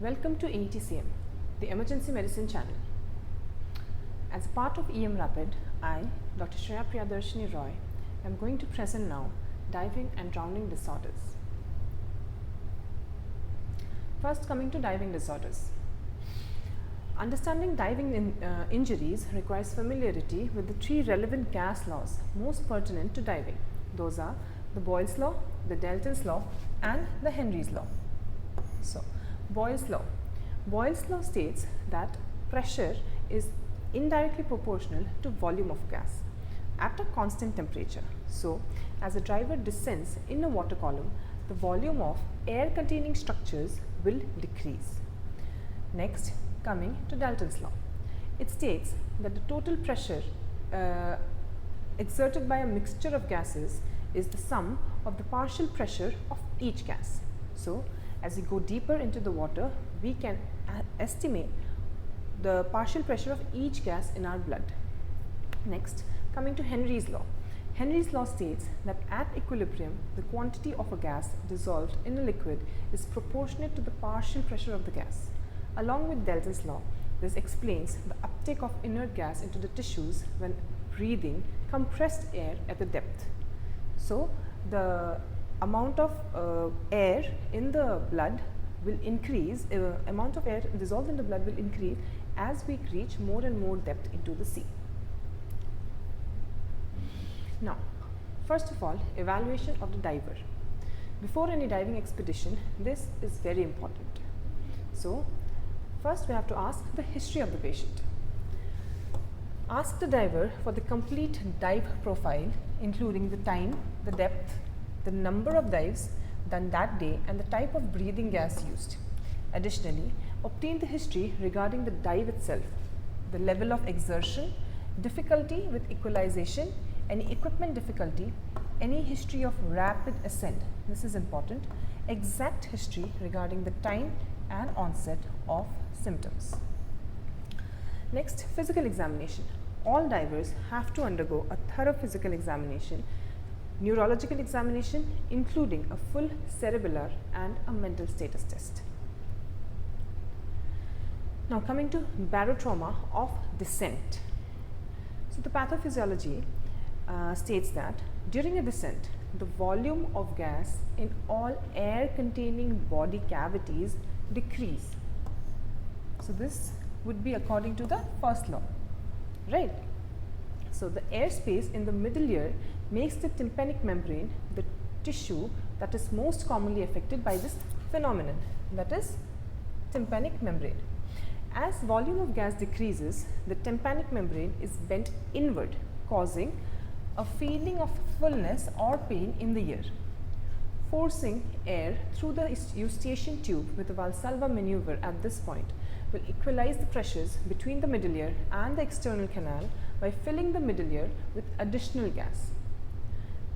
Welcome to AETCM, the Emergency Medicine channel. As a part of EM Rapid, I, Dr. SHREYA Roy, am going to present now diving and drowning disorders. First, coming to diving disorders. Understanding diving injuries requires familiarity with the three relevant gas laws most pertinent to diving. Those are the Boyle's law, the Dalton's law, and the Henry's law. So, Boyle's law. Boyle's law states that pressure is indirectly proportional to volume of gas at a constant temperature. So, as a diver descends in a water column, the volume of air containing structures will decrease. Next, coming to Dalton's law. It states that the total pressure exerted by a mixture of gases is the sum of the partial pressure of each gas. So, as we go deeper into the water, we can estimate the partial pressure of each gas in our blood. Next, coming to Henry's law. Henry's law states that at equilibrium, the quantity of a gas dissolved in a liquid is proportionate to the partial pressure of the gas. Along with Dalton's law, this explains the uptake of inert gas into the tissues when breathing compressed air at the depth. So, the amount of air in the blood will increase, amount of air dissolved in the blood will increase as we reach more and more depth into the sea. Now, first of all, evaluation of the diver. Before any diving expedition, this is very important. So, first we have to ask the history of the patient. Ask the diver for the complete dive profile, including the time, the depth, the number of dives done that day, and the type of breathing gas used. Additionally, obtain the history regarding the dive itself, the level of exertion, difficulty with equalization, any equipment difficulty, any history of rapid ascent. This is important. Exact history regarding the time and onset of symptoms. Next, physical examination. All divers have to undergo a thorough physical examination, neurological examination, including a full cerebellar and a mental status test. Now, coming to barotrauma of descent. So, the pathophysiology states that during a descent, the volume of gas in all air containing body cavities decrease. So, this would be according to the first law, right? So, the air space in the middle ear makes the tympanic membrane the tissue that is most commonly affected by this phenomenon, that is tympanic membrane. As volume of gas decreases, the tympanic membrane is bent inward, causing a feeling of fullness or pain in the ear. Forcing air through the eustachian tube with a Valsalva maneuver at this point will equalize the pressures between the middle ear and the external canal by filling the middle ear with additional gas.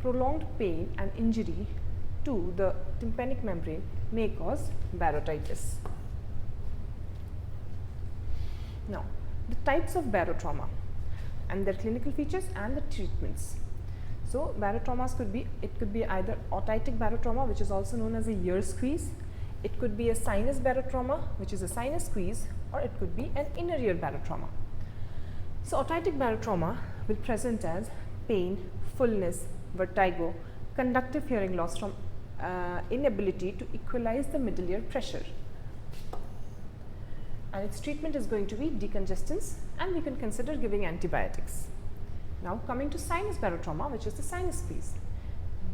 Prolonged pain and injury to the tympanic membrane may cause barotitis. Now, the types of barotrauma and their clinical features and the treatments. So, barotraumas could be either otitic barotrauma, which is also known as a ear squeeze. It could be a sinus barotrauma, which is a sinus squeeze, or it could be an inner ear barotrauma. So, otitic barotrauma will present as pain, fullness, vertigo, conductive hearing loss from inability to equalize the middle ear pressure. And its treatment is going to be decongestants, and we can consider giving antibiotics. Now, coming to sinus barotrauma, which is the sinus squeeze.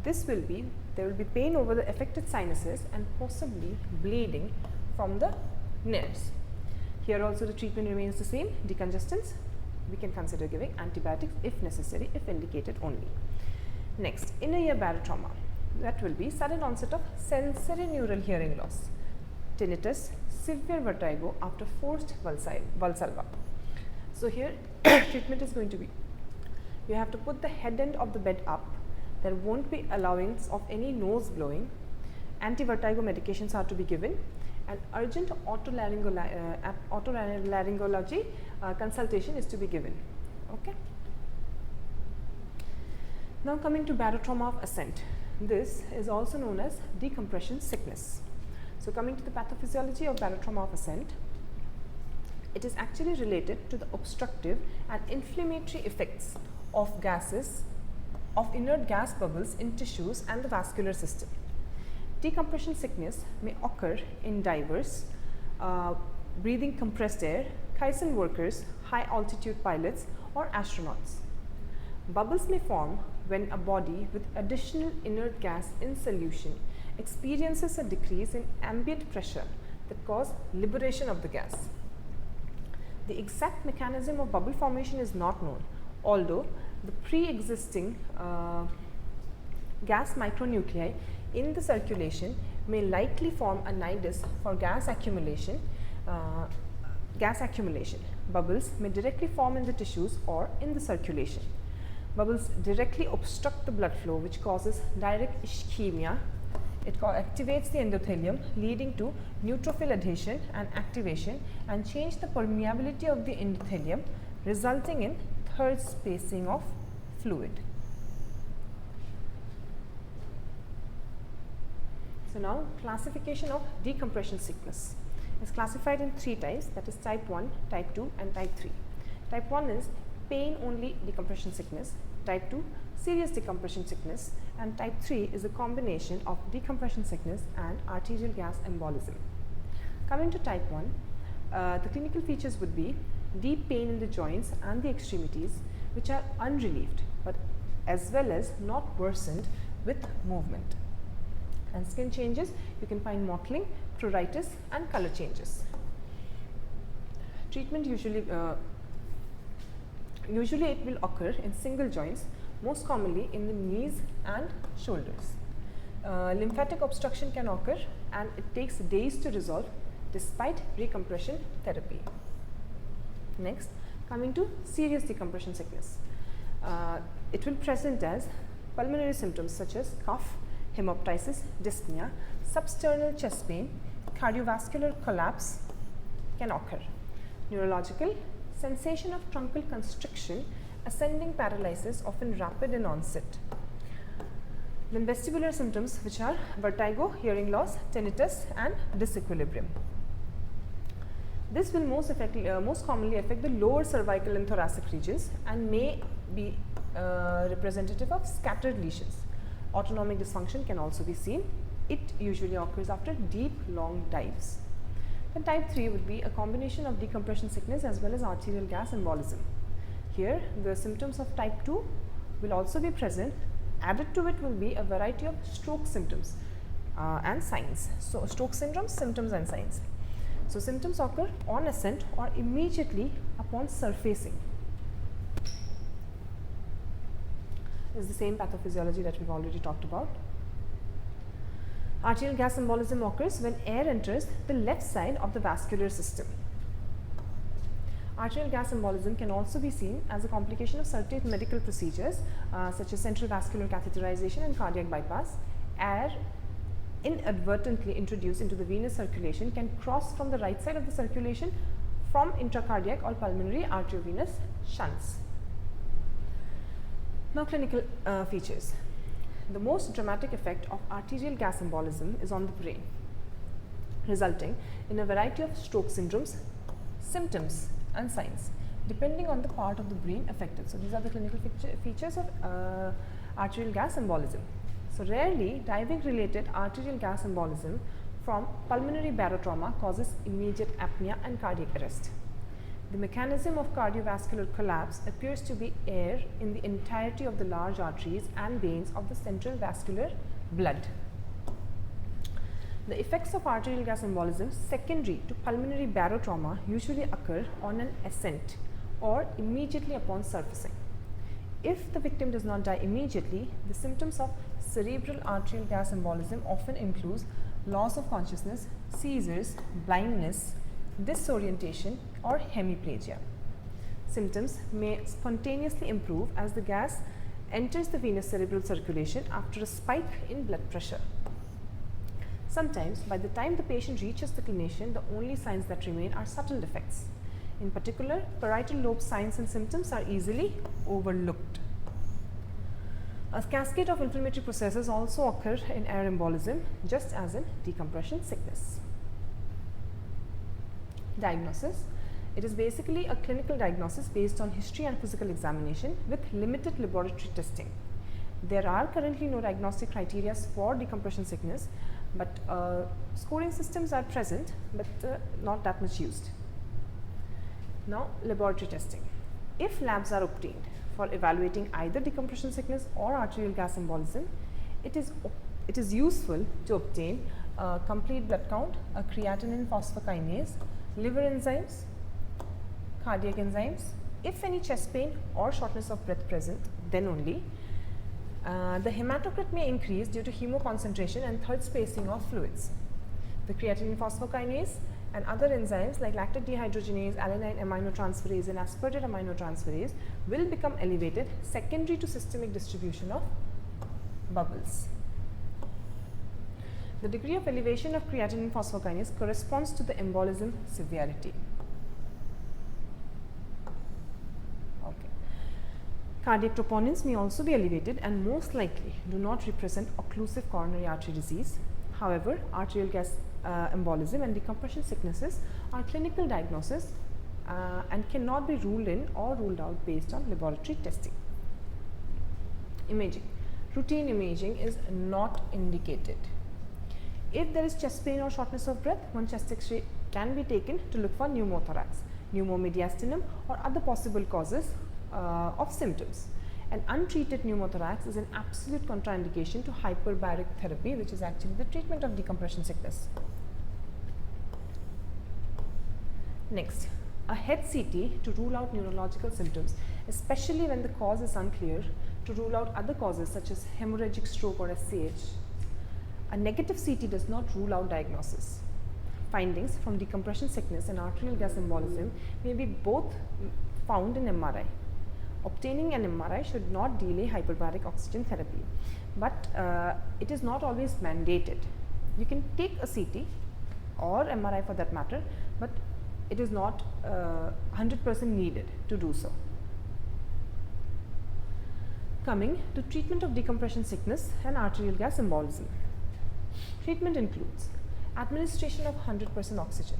There will be pain over the affected sinuses and possibly bleeding from the nerves. Here also the treatment remains the same, decongestants. We can consider giving antibiotics if necessary, if indicated only. Next, inner ear barotrauma. That will be sudden onset of sensory neural hearing loss, tinnitus, severe vertigo after forced Valsalva. So, here treatment is going to be, you have to put the head end of the bed up. There won't be allowance of any nose blowing. Anti-vertigo medications are to be given, and urgent otolaryngology consultation is to be given. Okay. Now, coming to barotrauma of ascent. This is also known as decompression sickness. So, So coming to the pathophysiology of barotrauma of ascent, it is actually related to the obstructive and inflammatory effects of gases, of inert gas bubbles in tissues and the vascular system. Decompression sickness may occur in divers, breathing compressed air, caisson workers, high altitude pilots or astronauts. Bubbles may form when a body with additional inert gas in solution experiences a decrease in ambient pressure that cause liberation of the gas. The exact mechanism of bubble formation is not known, although the pre-existing gas micronuclei in the circulation may likely form a nidus for gas accumulation. Bubbles may directly form in the tissues or in the circulation. Bubbles directly obstruct the blood flow, which causes direct ischemia. It activates the endothelium, leading to neutrophil adhesion and activation, and change the permeability of the endothelium, resulting in third spacing of fluid. So now, classification of decompression sickness is classified in 3 types, that is type 1, type 2 and type 3. Type 1 is pain only decompression sickness, type 2 serious decompression sickness, and type 3 is a combination of decompression sickness and arterial gas embolism. Coming to type 1, the clinical features would be deep pain in the joints and the extremities, which are unrelieved but as well as not worsened with movement. And skin changes, you can find mottling, pruritus and color changes. Treatment usually it will occur in single joints, most commonly in the knees and shoulders. Lymphatic obstruction can occur and it takes days to resolve despite recompression therapy. Next, coming to serious decompression sickness. It will present as pulmonary symptoms such as cough, hemoptysis, dyspnea, substernal chest pain, cardiovascular collapse can occur. Neurological, sensation of truncal constriction, ascending paralysis, often rapid in onset. Then vestibular symptoms, which are vertigo, hearing loss, tinnitus and disequilibrium. This will most commonly affect the lower cervical and thoracic regions and may be representative of scattered lesions. Autonomic dysfunction can also be seen. It usually occurs after deep, long dives. Then type 3 would be a combination of decompression sickness as well as arterial gas embolism. Here, the symptoms of type 2 will also be present. Added to it will be a variety of stroke symptoms and signs. So, stroke syndromes, symptoms and signs. So, symptoms occur on ascent or immediately upon surfacing. Is the same pathophysiology that we've already talked about. Arterial gas embolism occurs when air enters the left side of the vascular system. Arterial gas embolism can also be seen as a complication of certain medical procedures such as central vascular catheterization and cardiac bypass. Air inadvertently introduced into the venous circulation can cross from the right side of the circulation from intracardiac or pulmonary arteriovenous shunts. Now, clinical features. The most dramatic effect of arterial gas embolism is on the brain, resulting in a variety of stroke syndromes, symptoms and signs depending on the part of the brain affected. So, these are the clinical features of arterial gas embolism. So, rarely diving related arterial gas embolism from pulmonary barotrauma causes immediate apnea and cardiac arrest. The mechanism of cardiovascular collapse appears to be air in the entirety of the large arteries and veins of the central vascular blood. The effects of arterial gas embolism secondary to pulmonary barotrauma usually occur on an ascent or immediately upon surfacing. If the victim does not die immediately, the symptoms of cerebral arterial gas embolism often include loss of consciousness, seizures, blindness, disorientation or hemiplegia. Symptoms may spontaneously improve as the gas enters the venous cerebral circulation after a spike in blood pressure. Sometimes, by the time the patient reaches the clinician, the only signs that remain are subtle defects. In particular, parietal lobe signs and symptoms are easily overlooked. A cascade of inflammatory processes also occur in air embolism, just as in decompression sickness. Diagnosis. It is basically a clinical diagnosis based on history and physical examination with limited laboratory testing. There are currently no diagnostic criteria for decompression sickness, but scoring systems are present, but not that much used. Now, laboratory testing. If labs are obtained for evaluating either decompression sickness or arterial gas embolism, it is useful to obtain a complete blood count, a creatinine phosphokinase, liver enzymes, cardiac enzymes. If any chest pain or shortness of breath present, then only. The hematocrit may increase due to hemoconcentration and third spacing of fluids. The creatinine phosphokinase and other enzymes like lactate dehydrogenase, alanine aminotransferase and aspartate aminotransferase will become elevated secondary to systemic distribution of bubbles. The degree of elevation of creatinine phosphokinase corresponds to the embolism severity. Okay. Cardiac troponins may also be elevated and most likely do not represent occlusive coronary artery disease. However, arterial gas embolism and decompression sicknesses are clinical diagnosis and cannot be ruled in or ruled out based on laboratory testing. Imaging. Routine imaging is not indicated. If there is chest pain or shortness of breath, one chest X-ray can be taken to look for pneumothorax, pneumomediastinum or other possible causes of symptoms. An untreated pneumothorax is an absolute contraindication to hyperbaric therapy, which is actually the treatment of decompression sickness. Next, a head CT to rule out neurological symptoms, especially when the cause is unclear, to rule out other causes such as hemorrhagic stroke or SCH. A negative CT does not rule out diagnosis. Findings from decompression sickness and arterial gas embolism may be both found in MRI. Obtaining an MRI should not delay hyperbaric oxygen therapy, but it is not always mandated. You can take a CT or MRI for that matter, but it is not 100% needed to do so. Coming to treatment of decompression sickness and arterial gas embolism. Treatment includes administration of 100% oxygen,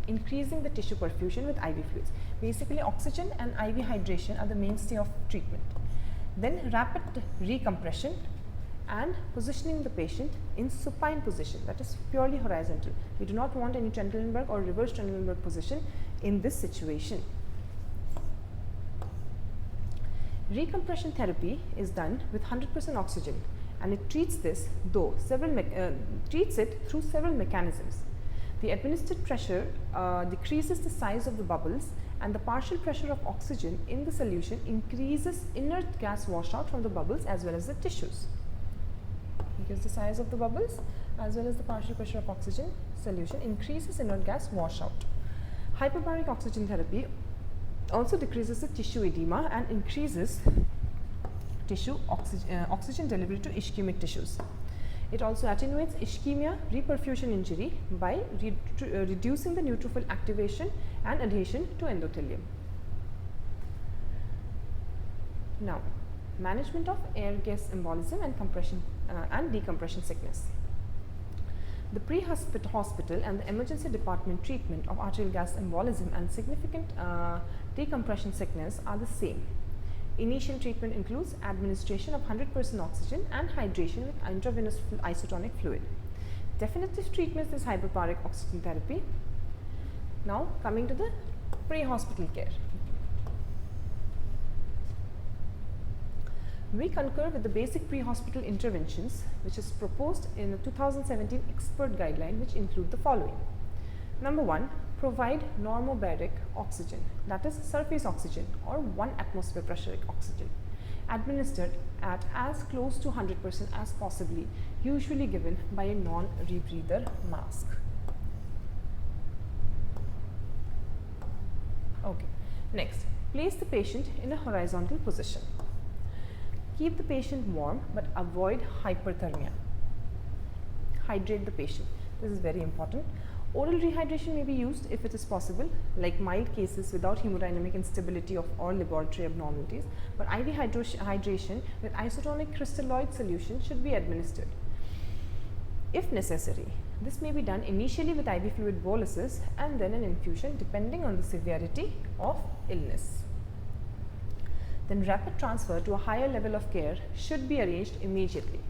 increasing the tissue perfusion with IV fluids. Basically, oxygen and IV hydration are the mainstay of treatment. Then rapid recompression and positioning the patient in supine position, that is purely horizontal. We do not want any Trendelenburg or reverse Trendelenburg position in this situation. Recompression therapy is done with 100% oxygen, and it treats this through several mechanisms. The administered pressure decreases the size of the bubbles, and the partial pressure of oxygen in the solution increases inert gas washout from the bubbles as well as the tissues. Because the size of the bubbles as well as the partial pressure of oxygen solution increases inert gas washout. Hyperbaric oxygen therapy also decreases the tissue edema and increases tissue oxygen delivery to ischemic tissues. It also attenuates ischemia reperfusion injury by reducing the neutrophil activation and adhesion to endothelium. Now, management of air gas embolism and compression and decompression sickness. The pre-hospital and the emergency department treatment of arterial gas embolism and significant decompression sickness are the same. Initial treatment includes administration of 100% oxygen and hydration with intravenous isotonic fluid. Definitive treatment is hyperbaric oxygen therapy. Now, coming to the pre-hospital care. We concur with the basic pre-hospital interventions which is proposed in the 2017 expert guideline, which include the following. Number 1, provide normobaric oxygen, that is surface oxygen or 1 atmosphere pressuric oxygen, administered at as close to 100% as possibly, usually given by a non-rebreather mask. Okay. Next, place the patient in a horizontal position. Keep the patient warm but avoid hyperthermia. Hydrate the patient. This is very important. Oral rehydration may be used if it is possible, like mild cases without hemodynamic instability or laboratory abnormalities, but IV hydration with isotonic crystalloid solution should be administered. If necessary, this may be done initially with IV fluid boluses and then an infusion depending on the severity of illness. Then rapid transfer to a higher level of care should be arranged immediately.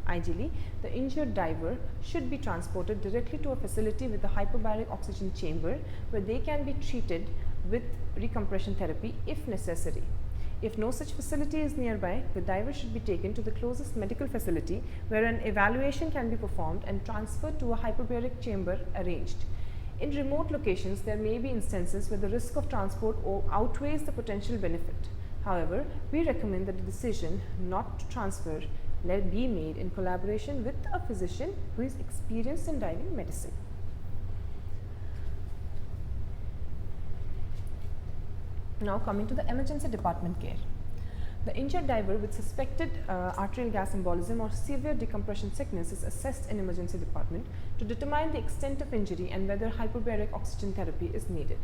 Ideally, the injured diver should be transported directly to a facility with a hyperbaric oxygen chamber where they can be treated with recompression therapy if necessary. If no such facility is nearby, the diver should be taken to the closest medical facility where an evaluation can be performed and transferred to a hyperbaric chamber arranged. In remote locations, there may be instances where the risk of transport outweighs the potential benefit. However, we recommend that the decision not to transfer be made in collaboration with a physician who is experienced in diving medicine. Now coming to the emergency department care. The injured diver with suspected arterial gas embolism or severe decompression sickness is assessed in emergency department to determine the extent of injury and whether hyperbaric oxygen therapy is needed.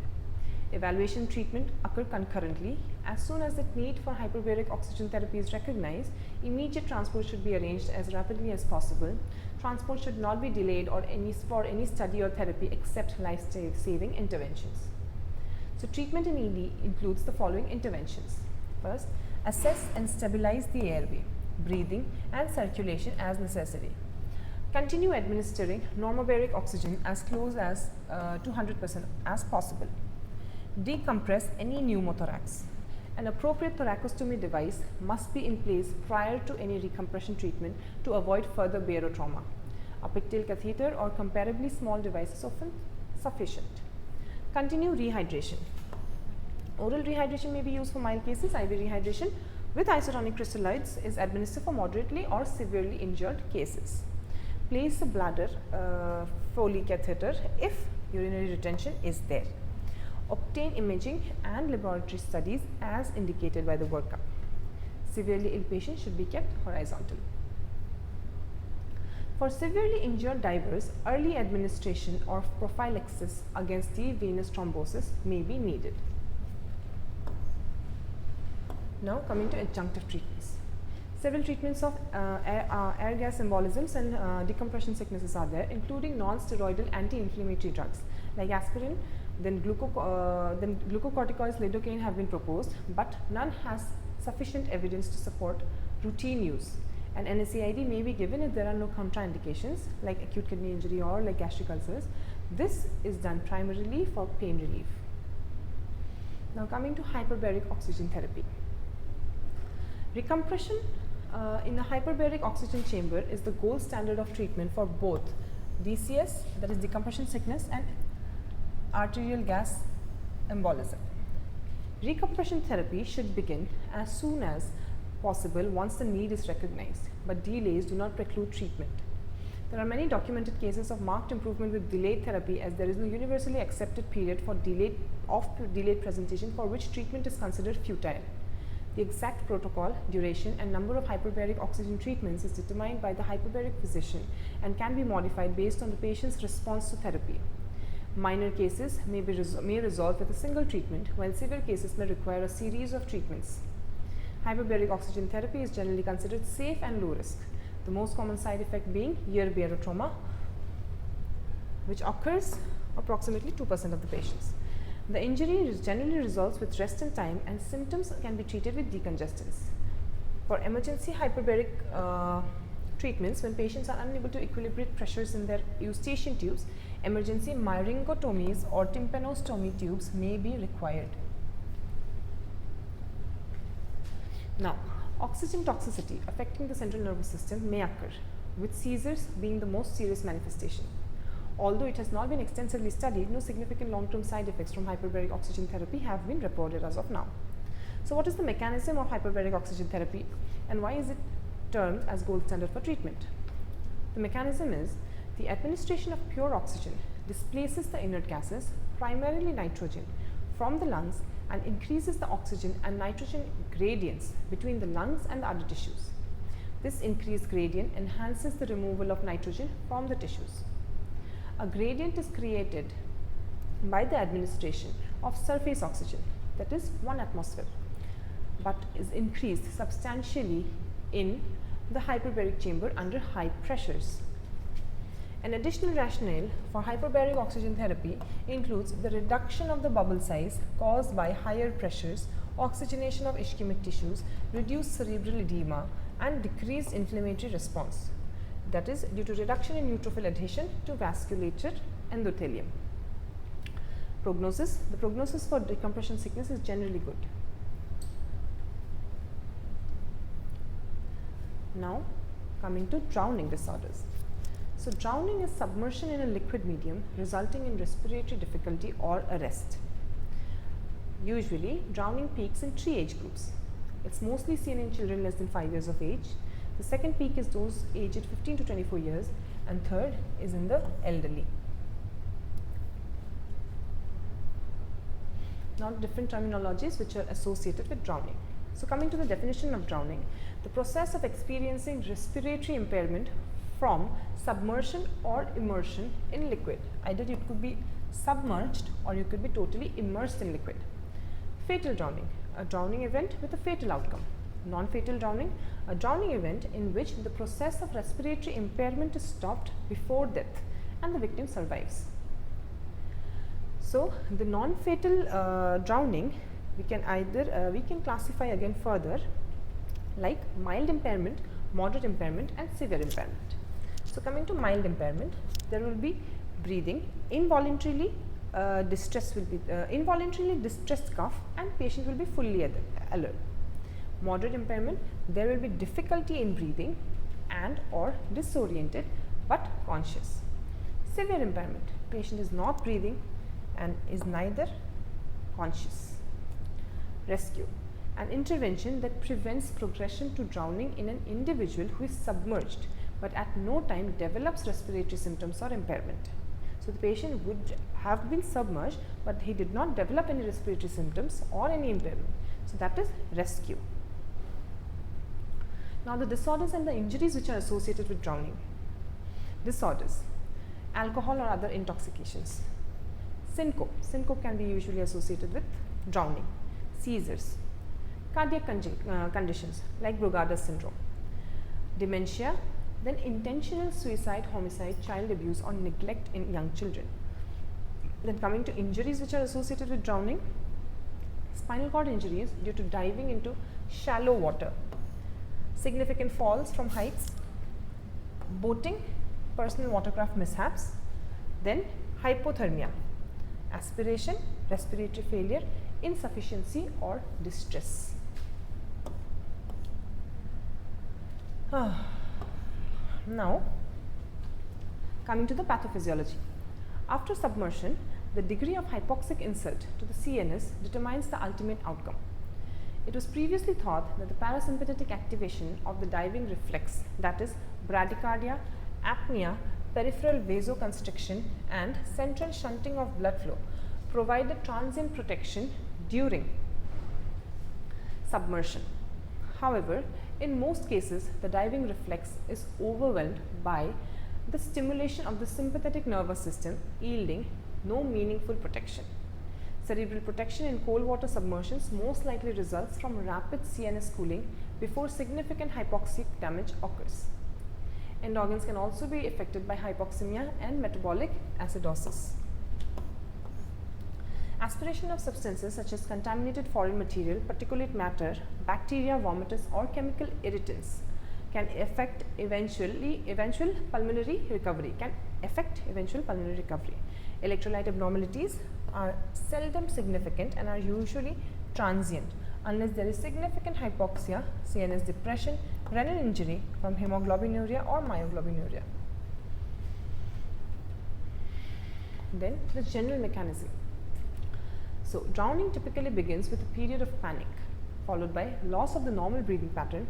Evaluation treatment occur concurrently. As soon as the need for hyperbaric oxygen therapy is recognized, immediate transport should be arranged as rapidly as possible. Transport should not be delayed or for any study or therapy except life-saving interventions. So treatment in ED includes the following interventions. First, assess and stabilize the airway, breathing and circulation as necessary. Continue administering normobaric oxygen as close as to 100% as possible. Decompress any pneumothorax. An appropriate thoracostomy device must be in place prior to any recompression treatment to avoid further barotrauma. A pigtail catheter or comparably small device is often sufficient. Continue rehydration. Oral rehydration may be used for mild cases. IV rehydration with isotonic crystalloids is administered for moderately or severely injured cases. Place a bladder Foley catheter if urinary retention is there. Obtain imaging and laboratory studies as indicated by the workup. Severely ill patients should be kept horizontal. For severely injured divers, early administration or prophylaxis against deep venous thrombosis may be needed. Now coming to adjunctive treatments. Several treatments of air gas embolisms and decompression sicknesses are there, including non-steroidal anti-inflammatory drugs like aspirin, then glucocorticoids, lidocaine have been proposed, but none has sufficient evidence to support routine use. An NSAID may be given if there are no contraindications like acute kidney injury or like gastric ulcers. This is done primarily for pain relief. Now coming to hyperbaric oxygen therapy. Recompression in a hyperbaric oxygen chamber is the gold standard of treatment for both DCS, that is decompression sickness, and arterial gas embolism. Recompression therapy should begin as soon as possible once the need is recognized, but delays do not preclude treatment. There are many documented cases of marked improvement with delayed therapy, as there is no universally accepted period for delayed presentation for which treatment is considered futile. The exact protocol, duration and number of hyperbaric oxygen treatments is determined by the hyperbaric physician and can be modified based on the patient's response to therapy. Minor cases may resolve with a single treatment, while severe cases may require a series of treatments. Hyperbaric oxygen therapy is generally considered safe and low risk, the most common side effect being ear barotrauma, which occurs approximately 2% of the patients. The injury generally resolves with rest and time, and symptoms can be treated with decongestants. For emergency hyperbaric treatments, when patients are unable to equilibrate pressures in their eustachian tubes, emergency myringotomies or tympanostomy tubes may be required. Now, oxygen toxicity affecting the central nervous system may occur, with seizures being the most serious manifestation. Although it has not been extensively studied, no significant long-term side effects from hyperbaric oxygen therapy have been reported as of now. So what is the mechanism of hyperbaric oxygen therapy, and why is it termed as gold standard for treatment? The mechanism is the administration of pure oxygen displaces the inert gases, primarily nitrogen, from the lungs and increases the oxygen and nitrogen gradients between the lungs and the other tissues. This increased gradient enhances the removal of nitrogen from the tissues. a gradient is created by the administration of surface oxygen, that is 1 atmosphere, but is increased substantially in the hyperbaric chamber under high pressures. An additional rationale for hyperbaric oxygen therapy includes the reduction of the bubble size caused by higher pressures, oxygenation of ischemic tissues, reduced cerebral edema, and decreased inflammatory response, that is due to reduction in neutrophil adhesion to vasculature endothelium. Prognosis. The prognosis for decompression sickness is generally good. Now coming to drowning disorders. So drowning is submersion in a liquid medium resulting in respiratory difficulty or arrest. Usually drowning peaks in 3 age groups. It's mostly seen in children less than 5 years of age. The second peak is those aged 15 to 24 years, and third is in the elderly. Now different terminologies which are associated with drowning. So coming to the definition of drowning, the process of experiencing respiratory impairment from submersion or immersion in liquid. Either you could be submerged or you could be totally immersed in liquid. Fatal drowning, a drowning event with a fatal outcome. Non-fatal drowning, a drowning event in which the process of respiratory impairment is stopped before death and the victim survives. So the non-fatal drowning, we can classify again further like mild impairment, moderate impairment, and severe impairment. So coming to mild impairment, there will be breathing, involuntarily distressed cough, and patient will be fully alert. Moderate impairment, there will be difficulty in breathing and or disoriented but conscious. Severe impairment, patient is not breathing and is neither conscious. Rescue, an intervention that prevents progression to drowning in an individual who is submerged but at no time develops respiratory symptoms or impairment. So the patient would have been submerged but he did not develop any respiratory symptoms or any impairment. So that is rescue. Now the disorders and the injuries which are associated with drowning. Disorders, alcohol or other intoxications. Syncope, syncope can be usually associated with drowning. Seizures, cardiac conditions like Brugada's syndrome. Dementia, then intentional suicide, homicide, child abuse or neglect in young children. Then coming to injuries which are associated with drowning, spinal cord injuries due to diving into shallow water, significant falls from heights, boating, personal watercraft mishaps, then hypothermia, aspiration, respiratory failure, insufficiency or distress. Now coming to the pathophysiology. After submersion, the degree of hypoxic insult to the CNS determines the ultimate outcome. It was previously thought that the parasympathetic activation of the diving reflex, that is bradycardia, apnea, peripheral vasoconstriction and central shunting of blood flow, provided transient protection during submersion. However, in most cases, the diving reflex is overwhelmed by the stimulation of the sympathetic nervous system, yielding no meaningful protection. Cerebral protection in cold water submersions most likely results from rapid CNS cooling before significant hypoxic damage occurs. End organs can also be affected by hypoxemia and metabolic acidosis. Aspiration of substances such as contaminated foreign material, particulate matter, bacteria, vomitus or chemical irritants can affect eventual pulmonary recovery. Electrolyte abnormalities are seldom significant and are usually transient unless there is significant hypoxia, CNS depression, renal injury from hemoglobinuria or myoglobinuria. Then the general mechanism. So drowning typically begins with a period of panic followed by loss of the normal breathing pattern,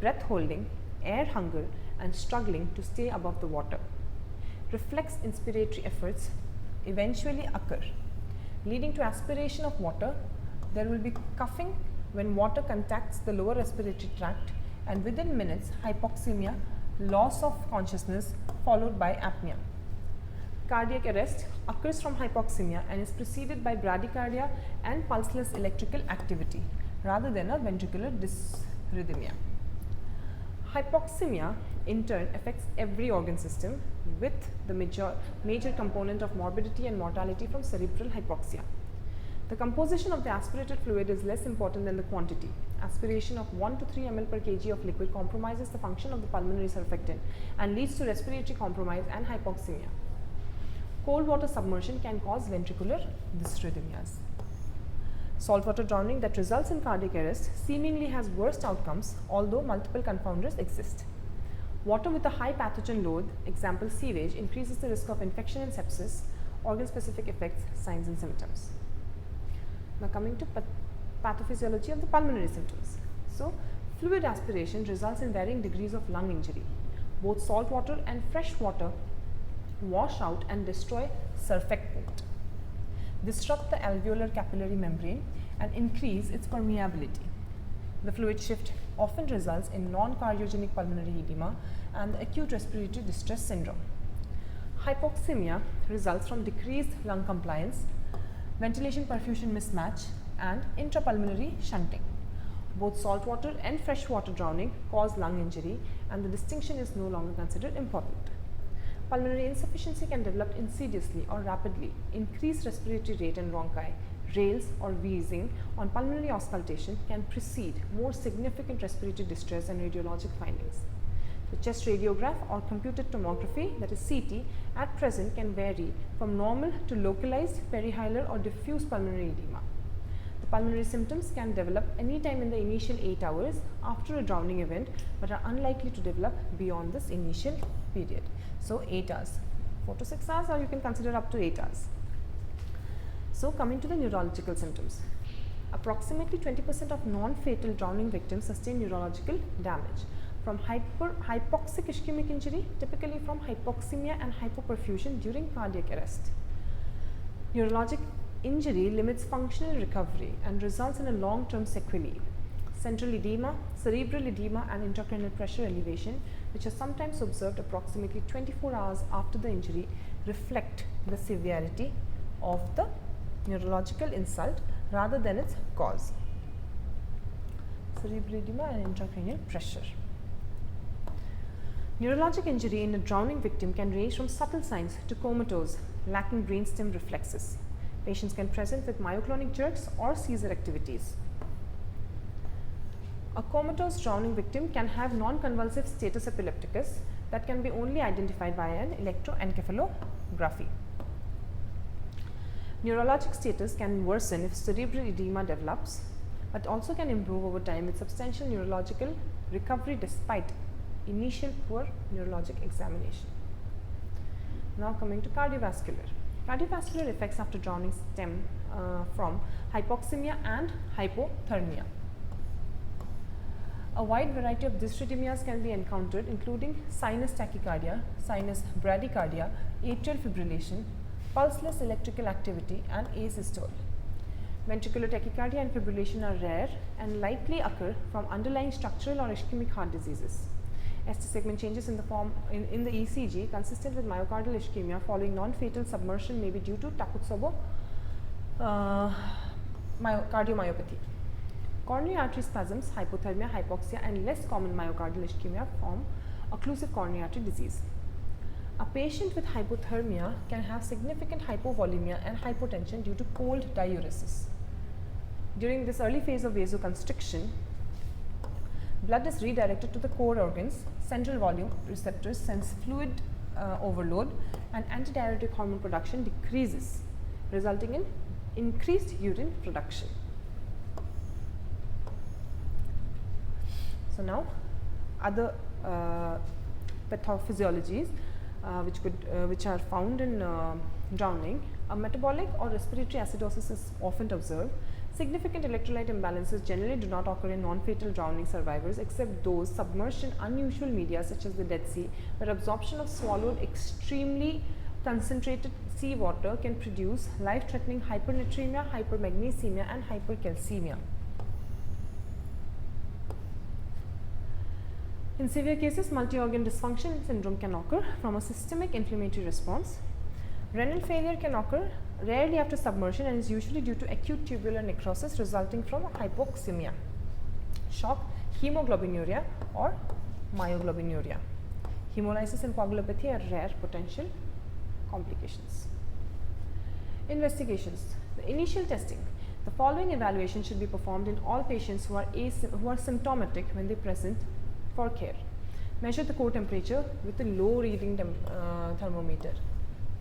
breath holding, air hunger and struggling to stay above the water. Reflex inspiratory efforts eventually occur, leading to aspiration of water. There will be coughing when water contacts the lower respiratory tract, and within minutes hypoxemia, loss of consciousness followed by apnea. cardiac arrest occurs from hypoxemia and is preceded by bradycardia and pulseless electrical activity rather than a ventricular dysrhythmia. Hypoxemia in turn affects every organ system, with the major component of morbidity and mortality from cerebral hypoxia. The composition of the aspirated fluid is less important than the quantity. Aspiration of 1 to 3 ml per kg of liquid compromises the function of the pulmonary surfactant and leads to respiratory compromise and hypoxemia. Cold water submersion can cause ventricular dysrhythmias. Saltwater drowning that results in cardiac arrest seemingly has worse outcomes, although multiple confounders exist. Water with a high pathogen load, example sewage, increases the risk of infection and sepsis. Organ-specific effects, signs and symptoms. Now coming to pathophysiology of the pulmonary symptoms. So, fluid aspiration results in varying degrees of lung injury. Both salt water and fresh water wash out and destroy surfactant, disrupt the alveolar capillary membrane and increase its permeability. The fluid shift often results in non-cardiogenic pulmonary edema and the acute respiratory distress syndrome. Hypoxemia results from decreased lung compliance, ventilation perfusion mismatch and intrapulmonary shunting. Both saltwater and freshwater drowning cause lung injury and the distinction is no longer considered important. Pulmonary insufficiency can develop insidiously or rapidly. Increased respiratory rate and bronchi, rales or wheezing on pulmonary auscultation can precede more significant respiratory distress and radiologic findings. The chest radiograph or computed tomography, that is CT, at present can vary from normal to localized perihilar or diffuse pulmonary edema. The pulmonary symptoms can develop anytime in the initial 8 hours after a drowning event but are unlikely to develop beyond this initial period. So, 8 hours, 4 to 6 hours, or you can consider up to 8 hours. So, coming to the neurological symptoms. Approximately 20% of non-fatal drowning victims sustain neurological damage from hypoxic ischemic injury, typically from hypoxemia and hypoperfusion during cardiac arrest. Neurologic injury limits functional recovery and results in a long-term sequelae. Central edema, cerebral edema and intracranial pressure elevation, which are sometimes observed approximately 24 hours after the injury, reflect the severity of the neurological insult rather than its cause. Cerebral edema and intracranial pressure. Neurologic injury in a drowning victim can range from subtle signs to comatose, lacking brainstem reflexes. Patients can present with myoclonic jerks or seizure activities. A comatose drowning victim can have non-convulsive status epilepticus that can be only identified by an electroencephalography. Neurologic status can worsen if cerebral edema develops, but also can improve over time with substantial neurological recovery despite initial poor neurologic examination. Now coming to cardiovascular. Cardiovascular effects after drowning stem from hypoxemia and hypothermia. A wide variety of dysrhythmias can be encountered, including sinus tachycardia, sinus bradycardia, atrial fibrillation, pulseless electrical activity and asystole. Ventricular tachycardia and fibrillation are rare and likely occur from underlying structural or ischemic heart diseases. ST segment changes in the in the ECG consistent with myocardial ischemia following non-fatal submersion may be due to Takotsubo cardiomyopathy. Coronary artery spasms, hypothermia, hypoxia and less common myocardial ischemia form occlusive coronary artery disease. A patient with hypothermia can have significant hypovolemia and hypotension due to cold diuresis. During this early phase of vasoconstriction, blood is redirected to the core organs, central volume receptors sense fluid overload and antidiuretic hormone production decreases, resulting in increased urine production. So now other pathophysiologies which are found in drowning. A metabolic or respiratory acidosis is often observed. Significant electrolyte imbalances generally do not occur in non-fatal drowning survivors except those submerged in unusual media such as the Dead Sea, where absorption of swallowed extremely concentrated seawater can produce life-threatening hypernatremia, hypermagnesemia and hypercalcemia. In severe cases, multi-organ dysfunction syndrome can occur from a systemic inflammatory response. Renal failure can occur rarely after submersion and is usually due to acute tubular necrosis resulting from hypoxemia, shock, hemoglobinuria or myoglobinuria. Hemolysis and coagulopathy are rare potential complications. Investigations. The initial testing. The following evaluation should be performed in all patients who are symptomatic when they present for care. Measure the core temperature with a low reading thermometer.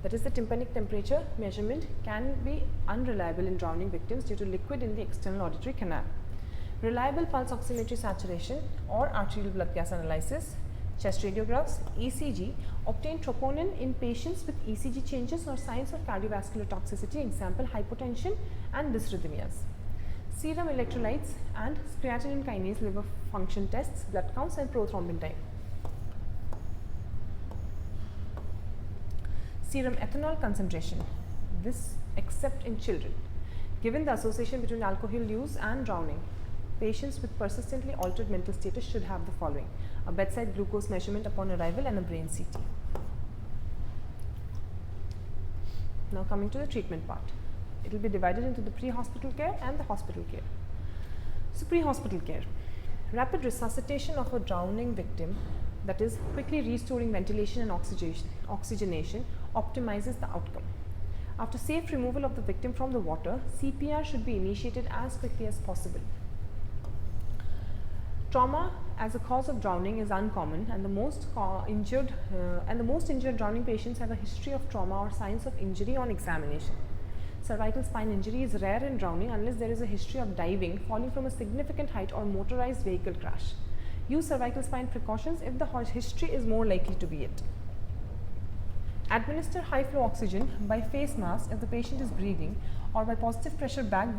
That is, the tympanic temperature measurement can be unreliable in drowning victims due to liquid in the external auditory canal. Reliable pulse oximetry saturation or arterial blood gas analysis, chest radiographs, ECG, obtain troponin in patients with ECG changes or signs of cardiovascular toxicity, example hypotension and dysrhythmias. Serum electrolytes and creatinine kinase liver function tests, blood counts and prothrombin time. Serum ethanol concentration, this except in children. Given the association between alcohol use and drowning, patients with persistently altered mental status should have the following: a bedside glucose measurement upon arrival and a brain CT. Now coming to the treatment part. It will be divided into the pre-hospital care and the hospital care. So pre-hospital care. Rapid resuscitation of a drowning victim, that is quickly restoring ventilation and oxygenation, optimizes the outcome. After safe removal of the victim from the water, CPR should be initiated as quickly as possible. Trauma as a cause of drowning is uncommon, and the most injured drowning patients have a history of trauma or signs of injury on examination. Cervical spine injury is rare in drowning unless there is a history of diving, falling from a significant height or motorized vehicle crash. Use cervical spine precautions if the history is more likely to be it. Administer high flow oxygen by face mask if the patient is breathing, or by positive pressure bag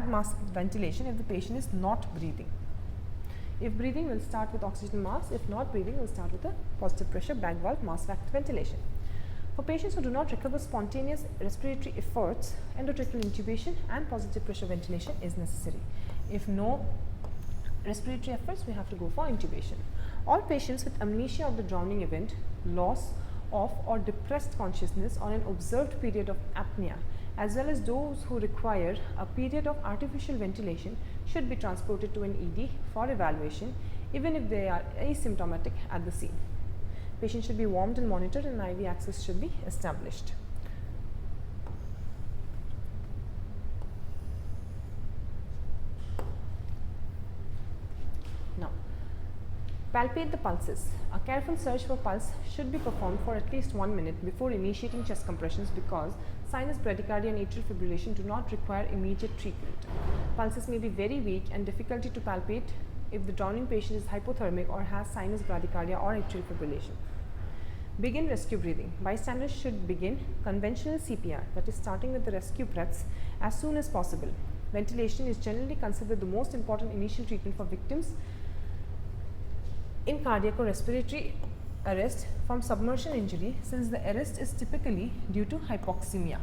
mask ventilation if the patient is not breathing. If breathing, we'll start with oxygen mask. If not breathing, we'll start with a positive pressure bag valve mask ventilation. For patients who do not recover spontaneous respiratory efforts, endotracheal intubation and positive pressure ventilation is necessary. If no respiratory efforts, we have to go for intubation. All patients with amnesia of the drowning event, loss of or depressed consciousness, or an observed period of apnea, as well as those who require a period of artificial ventilation, should be transported to an ED for evaluation, even if they are asymptomatic at the scene. Patients should be warmed and monitored, and IV access should be established. Now, palpate the pulses. A careful search for pulse should be performed for at least 1 minute before initiating chest compressions, because sinus bradycardia and atrial fibrillation do not require immediate treatment. Pulses may be very weak and difficulty to palpate if the drowning patient is hypothermic or has sinus bradycardia or atrial fibrillation. Begin rescue breathing. Bystanders should begin conventional CPR, that is starting with the rescue breaths, as soon as possible. Ventilation is generally considered the most important initial treatment for victims in cardiac or respiratory arrest from submersion injury, since the arrest is typically due to hypoxemia.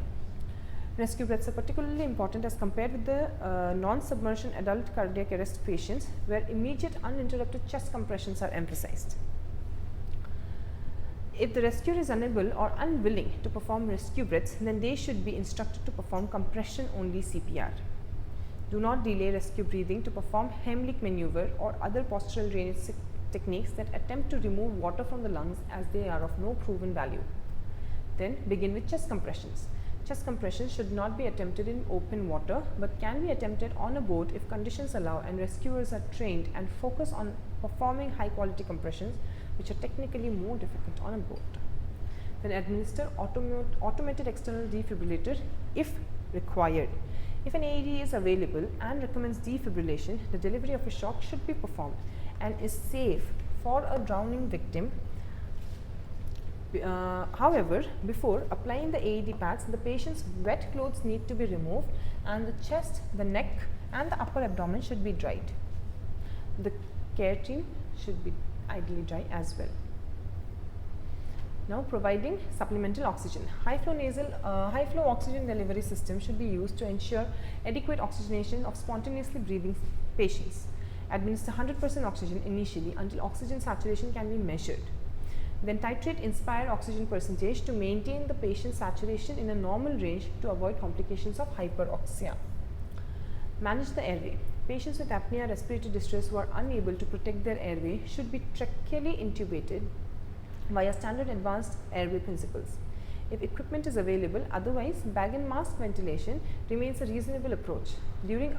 Rescue breaths are particularly important as compared with the non-submersion adult cardiac arrest patients, where immediate uninterrupted chest compressions are emphasized. If the rescuer is unable or unwilling to perform rescue breaths, then they should be instructed to perform compression-only CPR. Do not delay rescue breathing to perform Heimlich maneuver or other postural drainage techniques that attempt to remove water from the lungs, as they are of no proven value. Then begin with chest compressions. Chest compressions should not be attempted in open water, but can be attempted on a boat if conditions allow and rescuers are trained and focus on performing high quality compressions, which are technically more difficult on a boat. Then administer automated external defibrillator if required. If an AED is available and recommends defibrillation, the delivery of a shock should be performed and is safe for a drowning victim. However, before applying the AED pads, the patient's wet clothes need to be removed, and the chest, the neck and the upper abdomen should be dried. The care team should be ideally dry as well. Now, providing supplemental oxygen. High flow oxygen delivery system should be used to ensure adequate oxygenation of spontaneously breathing patients. Administer 100% oxygen initially until oxygen saturation can be measured. Then titrate inspired oxygen percentage to maintain the patient's saturation in a normal range to avoid complications of hyperoxia. Manage the airway. Patients with apnea respiratory distress who are unable to protect their airway should be tracheally intubated via standard advanced airway principles. If equipment is available, otherwise bag and mask ventilation remains a reasonable approach during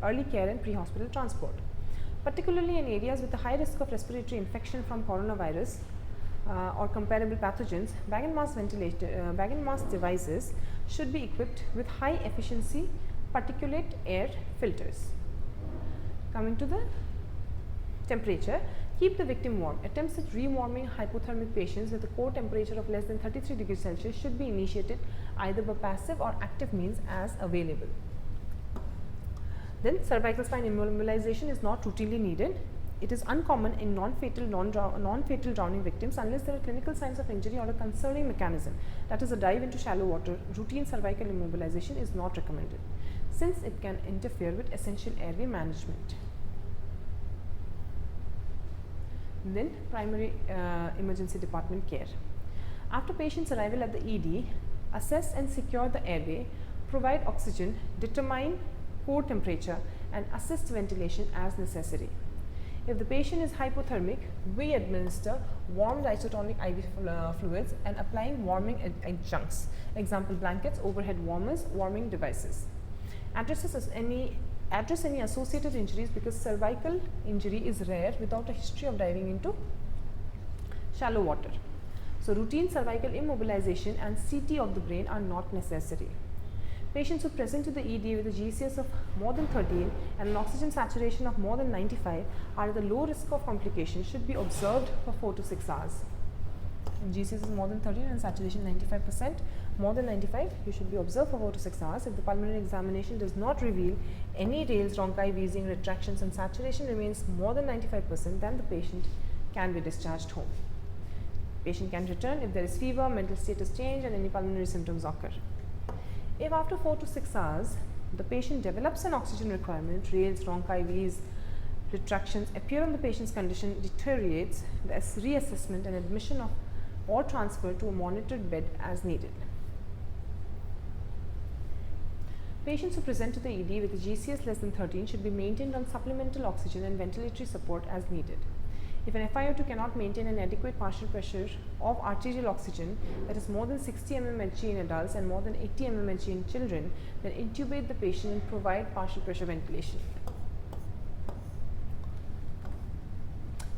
early care and pre-hospital transport. Particularly in areas with a high risk of respiratory infection from coronavirus or comparable pathogens, bag and mask devices should be equipped with high efficiency particulate air filters. Coming to the temperature, keep the victim warm. Attempts at rewarming hypothermic patients with a core temperature of less than 33 degrees Celsius should be initiated either by passive or active means as available. Then cervical spine immobilization is not routinely needed. It is uncommon in non-fatal drowning victims unless there are clinical signs of injury or a concerning mechanism, that is a dive into shallow water. Routine cervical immobilization is not recommended since it can interfere with essential airway management. Then primary emergency department care. After patient's arrival at the ED, assess and secure the airway, provide oxygen, determine core temperature and assist ventilation as necessary. If the patient is hypothermic, we administer warmed isotonic IV fluids and applying warming adjuncts, example blankets, overhead warmers, warming devices. Address any associated injuries because cervical injury is rare without a history of diving into shallow water. So routine cervical immobilization and CT of the brain are not necessary. Patients who present to the ED with a GCS of more than 13 and an oxygen saturation of more than 95 are at the low risk of complications should be observed for 4 to 6 hours. If GCS is more than 13 and saturation 95%, more than 95, you should be observed for 4 to 6 hours. If the pulmonary examination does not reveal any rales, rhonchi, wheezing, retractions and saturation remains more than 95%, then the patient can be discharged home. Patient can return if there is fever, mental status change and any pulmonary symptoms occur. If after 4 to 6 hours, the patient develops an oxygen requirement, rales, rhonchi, wheeze, retractions appear on the patient's condition deteriorates, the reassessment and admission of or transfer to a monitored bed as needed. Patients who present to the ED with a GCS less than 13 should be maintained on supplemental oxygen and ventilatory support as needed. If an FiO2 cannot maintain an adequate partial pressure of arterial oxygen, that is more than 60 mmHg in adults and more than 80 mmHg in children, then intubate the patient and provide partial pressure ventilation.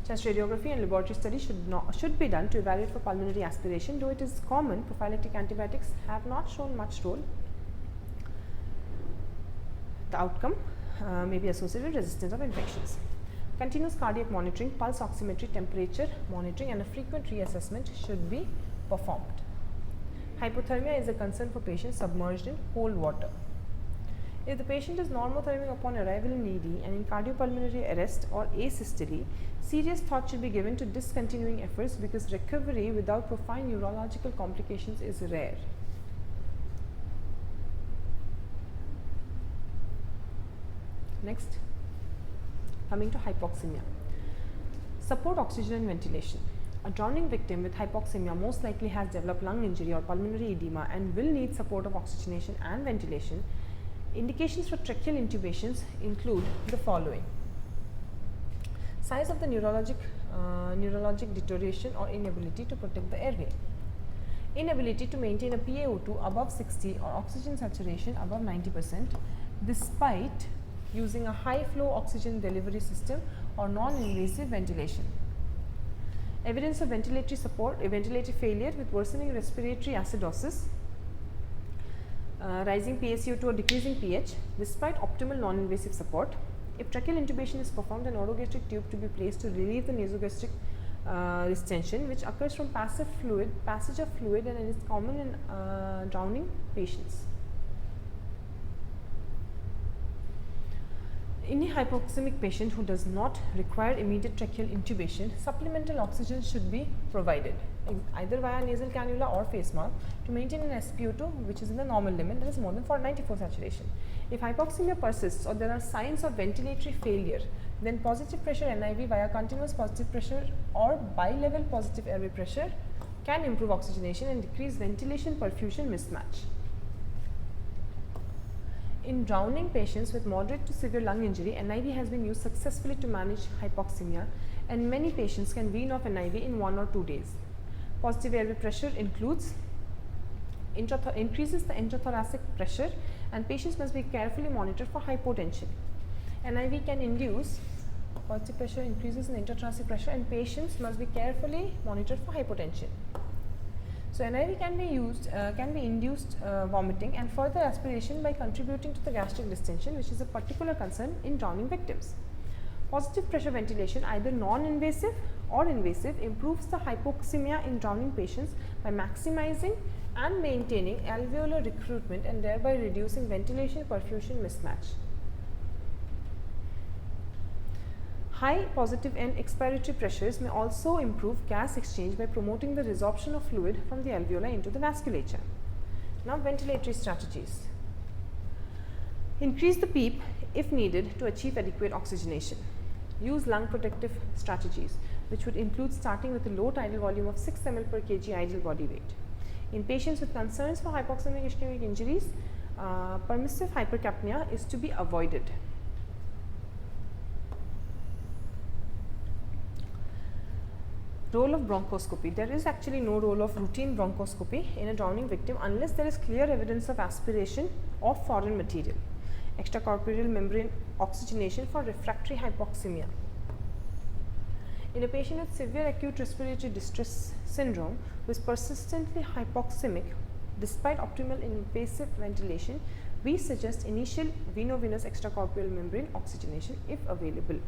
Chest radiography and laboratory study should be done to evaluate for pulmonary aspiration. Though it is common, prophylactic antibiotics have not shown much role. The outcome may be associated with resistance of infections. Continuous cardiac monitoring, pulse oximetry, temperature monitoring and a frequent reassessment should be performed. Hypothermia is a concern for patients submerged in cold water. If the patient is normothermic upon arrival in ED and in cardiopulmonary arrest or asystole, serious thought should be given to discontinuing efforts because recovery without profound neurological complications is rare. Next, coming to hypoxemia. Support oxygen and ventilation. A drowning victim with hypoxemia most likely has developed lung injury or pulmonary edema and will need support of oxygenation and ventilation. Indications for tracheal intubations include the following: signs of the neurologic deterioration or inability to protect the airway, inability to maintain a PaO2 above 60 or oxygen saturation above 90% despite using a high flow oxygen delivery system or non-invasive ventilation, evidence of ventilatory support, ventilatory failure with worsening respiratory acidosis, rising PaCO2 or decreasing pH despite optimal non-invasive support. If tracheal intubation is performed, an orogastric tube to be placed to relieve the nasogastric distension which occurs from passage of fluid and is common in drowning patients. In a hypoxemic patient who does not require immediate tracheal intubation, supplemental oxygen should be provided either via nasal cannula or face mask to maintain an SpO2 which is in the normal limit, that is more than 94 saturation. If hypoxemia persists or there are signs of ventilatory failure, Then positive pressure NIV via continuous positive pressure or bi-level positive airway pressure can improve oxygenation and decrease ventilation perfusion mismatch. In drowning patients with moderate to severe lung injury, NIV has been used successfully to manage hypoxemia, and many patients can wean off NIV in 1 or 2 days. Positive airway pressure increases the intrathoracic pressure, and patients must be carefully monitored for hypotension. NIV can induce positive pressure increases in intrathoracic pressure, and patients must be carefully monitored for hypotension. So NIV can be induced vomiting and further aspiration by contributing to the gastric distension, which is a particular concern in drowning victims. Positive pressure ventilation, either non-invasive or invasive, improves the hypoxemia in drowning patients by maximizing and maintaining alveolar recruitment and thereby reducing ventilation perfusion mismatch. High positive and expiratory pressures may also improve gas exchange by promoting the resorption of fluid from the alveoli into the vasculature. Now, ventilatory strategies. Increase the PEEP if needed to achieve adequate oxygenation. Use lung protective strategies, which would include starting with a low tidal volume of 6 ml per kg ideal body weight. In patients with concerns for hypoxemic ischemic injuries, permissive hypercapnia is to be avoided. Role of bronchoscopy. There is actually no role of routine bronchoscopy in a drowning victim unless there is clear evidence of aspiration of foreign material. Extracorporeal membrane oxygenation for refractory hypoxemia. In a patient with severe acute respiratory distress syndrome who is persistently hypoxemic despite optimal invasive ventilation, we suggest initial veno-venous extracorporeal membrane oxygenation if available.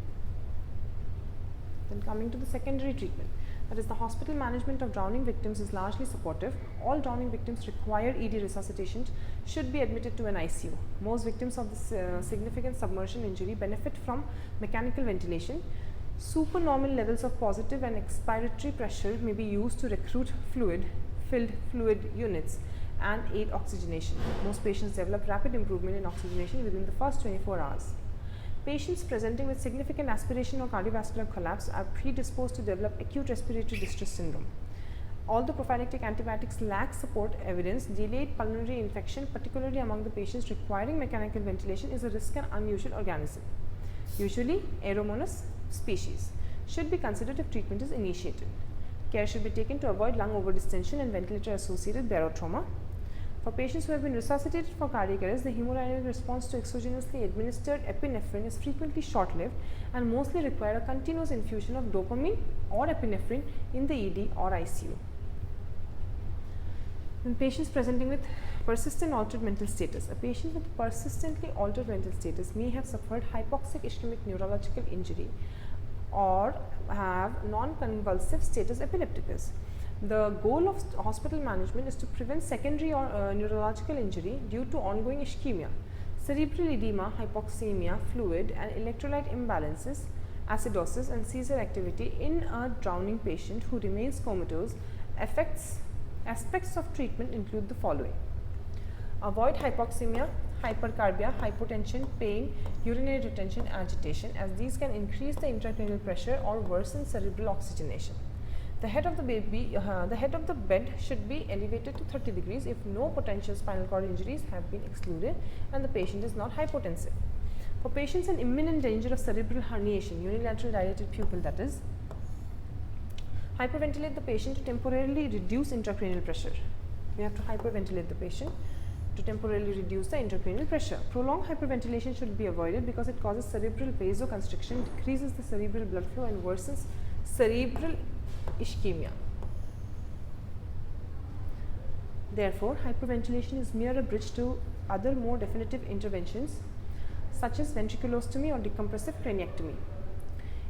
Then coming to the secondary treatment, that is, the hospital management of drowning victims is largely supportive. All drowning victims require ED resuscitation should be admitted to an ICU. Most victims of this significant submersion injury benefit from mechanical ventilation. Supernormal levels of positive and expiratory pressure may be used to recruit filled fluid units and aid oxygenation. Most patients develop rapid improvement in oxygenation within the first 24 hours. Patients presenting with significant aspiration or cardiovascular collapse are predisposed to develop acute respiratory distress syndrome. Although prophylactic antibiotics lack support evidence, delayed pulmonary infection, particularly among the patients requiring mechanical ventilation, is a risk and unusual organism. Usually, Aeromonas species should be considered if treatment is initiated. Care should be taken to avoid lung overdistension and ventilator-associated barotrauma. For patients who have been resuscitated for cardiac arrest, the hemodynamic response to exogenously administered epinephrine is frequently short-lived and mostly require a continuous infusion of dopamine or epinephrine in the ED or ICU. In patients presenting with persistent altered mental status, a patient with persistently altered mental status may have suffered hypoxic ischemic neurological injury or have non-convulsive status epilepticus. The goal of hospital management is to prevent secondary or neurological injury due to ongoing ischemia, cerebral edema, hypoxemia, fluid and electrolyte imbalances, acidosis and seizure activity in a drowning patient who remains comatose. Aspects of treatment include the following: avoid hypoxemia, hypercarbia, hypotension, pain, urinary retention, agitation, as these can increase the intracranial pressure or worsen cerebral oxygenation. The head of the bed should be elevated to 30 degrees if no potential spinal cord injuries have been excluded and the patient is not hypotensive. For patients in imminent danger of cerebral herniation, unilateral dilated pupil, that is, hyperventilate the patient to temporarily reduce intracranial pressure. We have to hyperventilate the patient to temporarily reduce the intracranial pressure. Prolonged hyperventilation should be avoided because it causes cerebral vasoconstriction, decreases the cerebral blood flow and worsens cerebral ischemia. Therefore, hyperventilation is mere a bridge to other more definitive interventions such as ventriculostomy or decompressive craniectomy.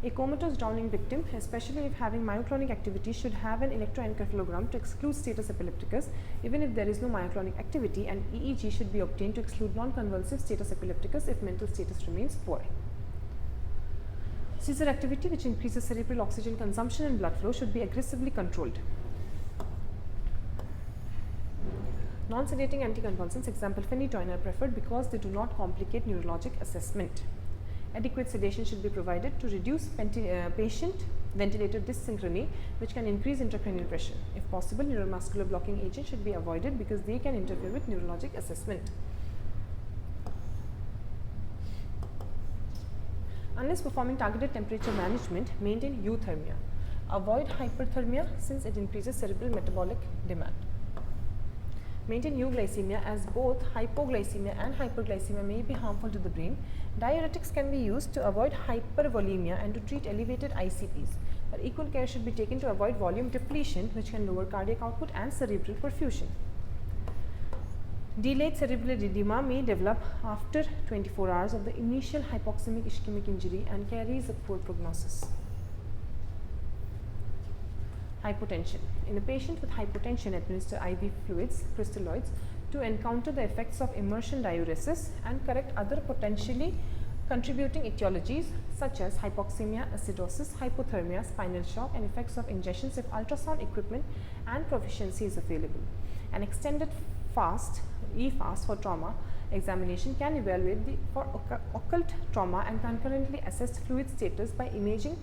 A comatose drowning victim, especially if having myoclonic activity, should have an electroencephalogram to exclude status epilepticus even if there is no myoclonic activity, and EEG should be obtained to exclude non-convulsive status epilepticus if mental status remains poor. Seizure activity, which increases cerebral oxygen consumption and blood flow, should be aggressively controlled. Non-sedating anticonvulsants, example phenytoin, are preferred because they do not complicate neurologic assessment. Adequate sedation should be provided to reduce patient ventilator dyssynchrony, which can increase intracranial pressure. If possible, neuromuscular blocking agents should be avoided because they can interfere with neurologic assessment. Unless performing targeted temperature management, maintain euthermia. Avoid hyperthermia since it increases cerebral metabolic demand. Maintain euglycemia as both hypoglycemia and hyperglycemia may be harmful to the brain. Diuretics can be used to avoid hypervolemia and to treat elevated ICPs. But equal care should be taken to avoid volume depletion, which can lower cardiac output and cerebral perfusion. Delayed cerebral edema may develop after 24 hours of the initial hypoxemic ischemic injury and carries a poor prognosis. Hypotension. In a patient with hypotension, administer IV fluids, crystalloids, to encounter the effects of immersion diuresis and correct other potentially contributing etiologies such as hypoxemia, acidosis, hypothermia, spinal shock, and effects of ingestions if ultrasound equipment and proficiency is available. An extended fast, e-fast for trauma examination can evaluate for occult trauma and concurrently assess fluid status by imaging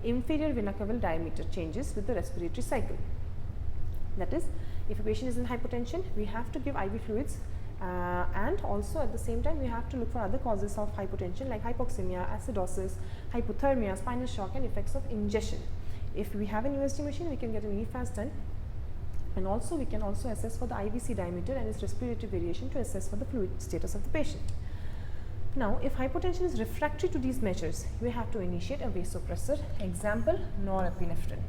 inferior vena cava diameter changes with the respiratory cycle. That is, if a patient is in hypotension, we have to give IV fluids and also at the same time we have to look for other causes of hypotension like hypoxemia, acidosis, hypothermia, spinal shock, and effects of ingestion. If we have an USG machine, we can get an e-fast done, and also we can also assess for the IVC diameter and its respiratory variation to assess for the fluid status of the patient. Now, if hypotension is refractory to these measures, we have to initiate a vasopressor. Example, norepinephrine.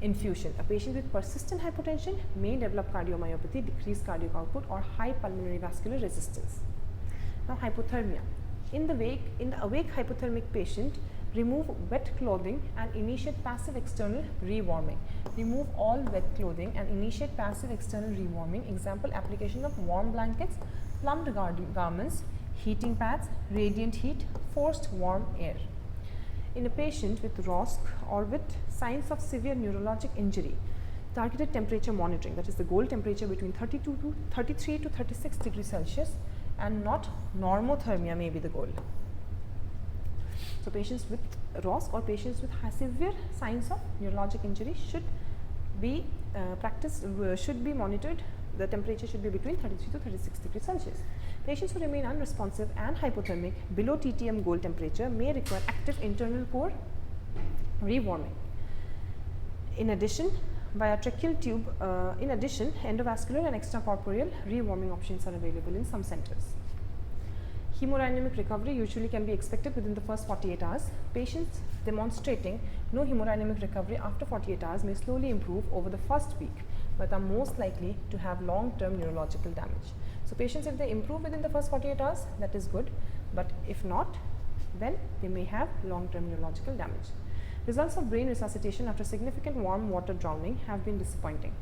Infusion. A patient with persistent hypotension may develop cardiomyopathy, decreased cardiac output, or high pulmonary vascular resistance. Now, hypothermia. In the awake hypothermic patient, remove wet clothing and initiate passive external rewarming. Remove all wet clothing and initiate passive external rewarming. Example, application of warm blankets, plumbed garments, heating pads, radiant heat, forced warm air. In a patient with ROSC or with signs of severe neurologic injury, targeted temperature monitoring, that is the goal temperature between 33 to 36 degrees Celsius and not normothermia may be the goal. So, patients with ROSC or patients with severe signs of neurologic injury should be should be monitored. The temperature should be between 33 to 36 degrees Celsius. Patients who remain unresponsive and hypothermic below TTM goal temperature may require active internal core rewarming. In addition, via tracheal tube, endovascular and extracorporeal rewarming options are available in some centers. Hemodynamic recovery usually can be expected within the first 48 hours. Patients demonstrating no hemodynamic recovery after 48 hours may slowly improve over the first week, but are most likely to have long-term neurological damage. So, patients, if they improve within the first 48 hours, that is good, but if not, then they may have long-term neurological damage. Results of brain resuscitation after significant warm water drowning have been disappointing.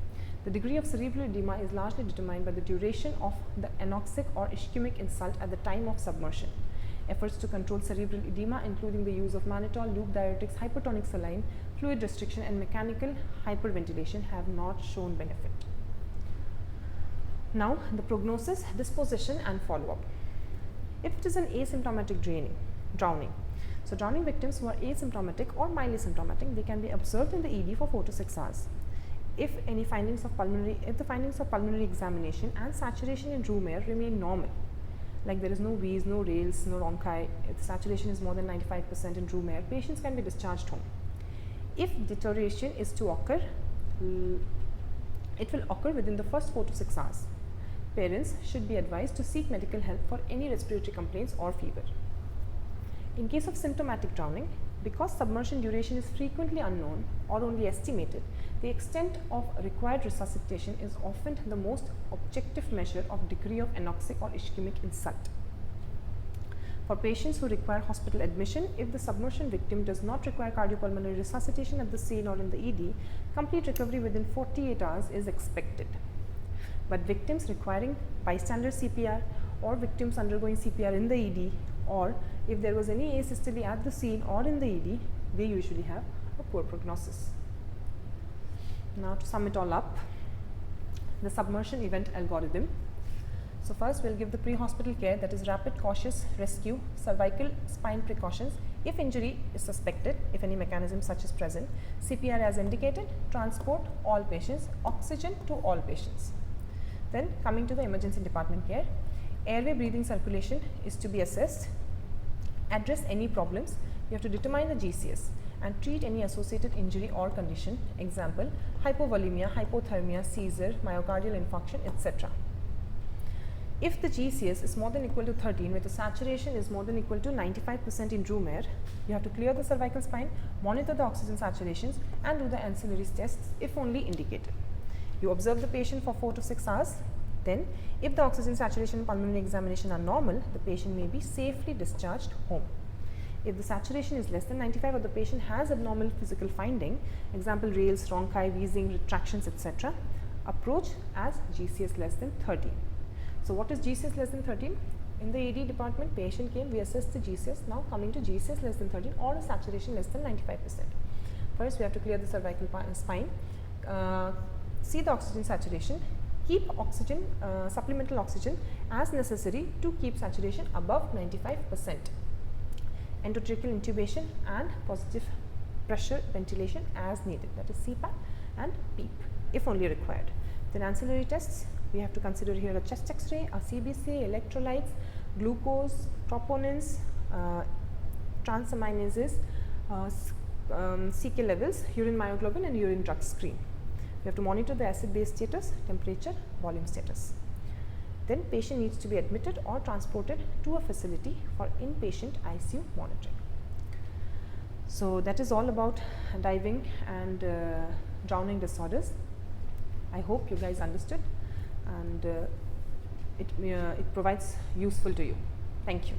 The degree of cerebral edema is largely determined by the duration of the anoxic or ischemic insult at the time of submersion. Efforts to control cerebral edema, including the use of mannitol, loop diuretics, hypertonic saline, fluid restriction, and mechanical hyperventilation, have not shown benefit. Now, the prognosis, disposition, and follow-up. If it is an asymptomatic drowning, so drowning victims who are asymptomatic or mildly symptomatic, they can be observed in the ED for 4 to 6 hours. If the findings of pulmonary examination and saturation in room air remain normal, like there is no wheeze, no rales, no rhonchi, if the saturation is more than 95% in room air, patients can be discharged home. If deterioration is to occur, it will occur within the first 4 to 6 hours. Parents should be advised to seek medical help for any respiratory complaints or fever. In case of symptomatic drowning, because submersion duration is frequently unknown or only estimated, the extent of required resuscitation is often the most objective measure of degree of anoxic or ischemic insult. For patients who require hospital admission, if the submersion victim does not require cardiopulmonary resuscitation at the scene or in the ED, complete recovery within 48 hours is expected. But victims requiring bystander CPR or victims undergoing CPR in the ED, or if there was any asystole at the scene or in the ED, they usually have a poor prognosis. Now, to sum it all up, the submersion event algorithm. So first we'll give the pre-hospital care, that is rapid cautious rescue, cervical spine precautions. If injury is suspected, if any mechanism such is present, CPR as indicated, transport all patients, oxygen to all patients. Then coming to the emergency department care, airway breathing circulation is to be assessed, address any problems, you have to determine the GCS and treat any associated injury or condition, example hypovolemia, hypothermia, seizure, myocardial infarction, etc. If the GCS is more than equal to 13, where the saturation is more than equal to 95% in room air, you have to clear the cervical spine, monitor the oxygen saturations and do the ancillary tests if only indicated. You observe the patient for 4 to 6 hours. Then, if the oxygen saturation and pulmonary examination are normal, the patient may be safely discharged home. If the saturation is less than 95 or the patient has abnormal physical finding, example rales, rhonchi, wheezing, retractions, etc., approach as GCS less than 13. So what is GCS less than 13? In the AD department, patient came, we assessed the GCS. Now coming to GCS less than 13 or a saturation less than 95%. First we have to clear the cervical spine, see the oxygen saturation, keep oxygen, supplemental oxygen as necessary to keep saturation above 95%. Endotracheal intubation and positive pressure ventilation as needed, that is CPAP and PEEP if only required. Then ancillary tests, we have to consider here a chest X-ray, a CBC, electrolytes, glucose, troponins, transaminases, CK levels, urine myoglobin and urine drug screen. We have to monitor the acid-base status, temperature, volume status. Then patient needs to be admitted or transported to a facility for inpatient ICU monitoring. So that is all about diving and drowning disorders. I hope you guys understood and it provides useful to you. Thank you.